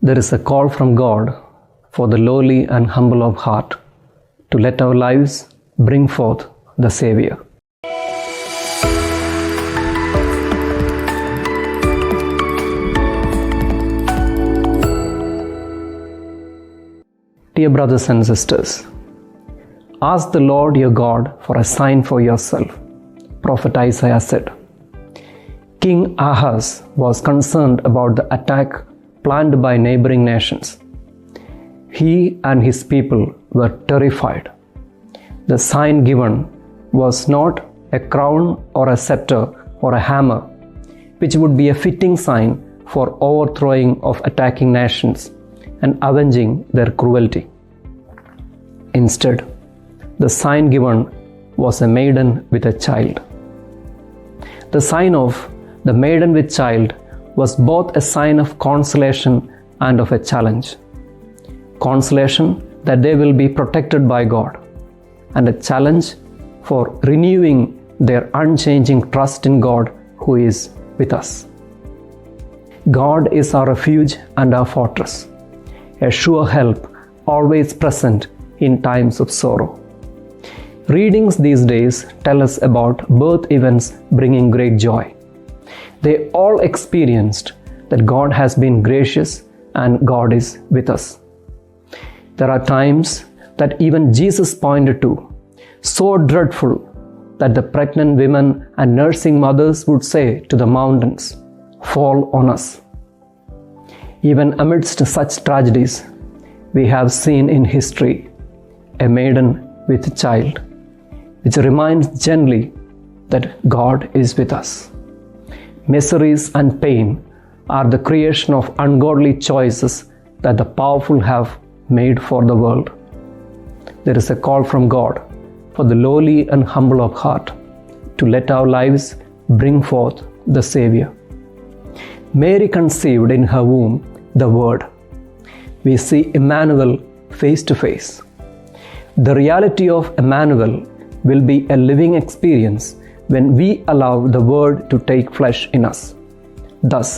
There is a call from God for the lowly and humble of heart to let our lives bring forth the Savior. Dear brothers and sisters, ask the Lord your God for a sign for yourself, Prophet Isaiah said. King Ahaz was concerned about the attack planned by neighboring nations. He and his people were terrified. The sign given was not a crown or a scepter or a hammer, which would be a fitting sign for overthrowing of attacking nations and avenging their cruelty. Instead, the sign given was a maiden with a child. The sign of the maiden with child was both a sign of consolation and of a challenge. Consolation that they will be protected by God, and a challenge for renewing their unchanging trust in God who is with us. God is our refuge and our fortress, a sure help always present in times of sorrow. Readings these days tell us about birth events bringing great joy. They all experienced that God has been gracious and God is with us. There are times that even Jesus pointed to, so dreadful that the pregnant women and nursing mothers would say to the mountains, "Fall on us." Even amidst such tragedies, we have seen in history a maiden with a child, which reminds gently that God is with us. Miseries and pain are the creation of ungodly choices that the powerful have made for the world. There is a call from God for the lowly and humble of heart to let our lives bring forth the Savior. Mary conceived in her womb the Word. We see Emmanuel face to face. The reality of Emmanuel will be a living experience when we allow the Word to take flesh in us. Thus,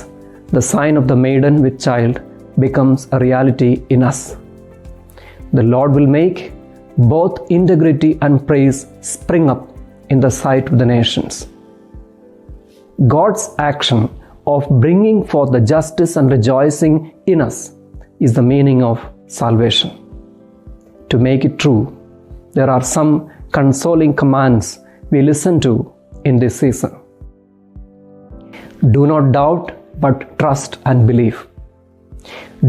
the sign of the maiden with child becomes a reality in us. The Lord will make both integrity and praise spring up in the sight of the nations. God's action of bringing forth the justice and rejoicing in us is the meaning of salvation. To make it true, there are some consoling commands we listen to in this season. Do not doubt, but trust and believe.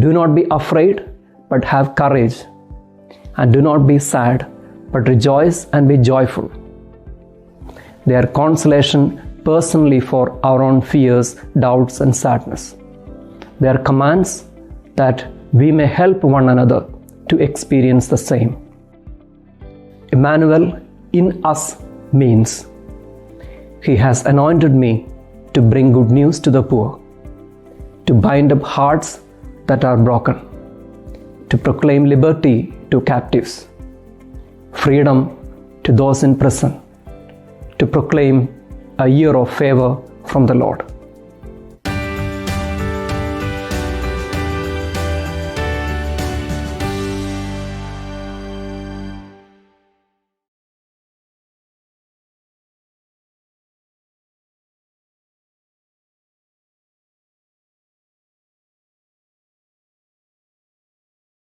Do not be afraid, but have courage. And do not be sad, but rejoice and be joyful. They are consolation personally for our own fears, doubts, and sadness. They are commands that we may help one another to experience the same. Emmanuel in us means He has anointed me to bring good news to the poor, to bind up hearts that are broken, to proclaim liberty to captives, freedom to those in prison, to proclaim a year of favor from the Lord.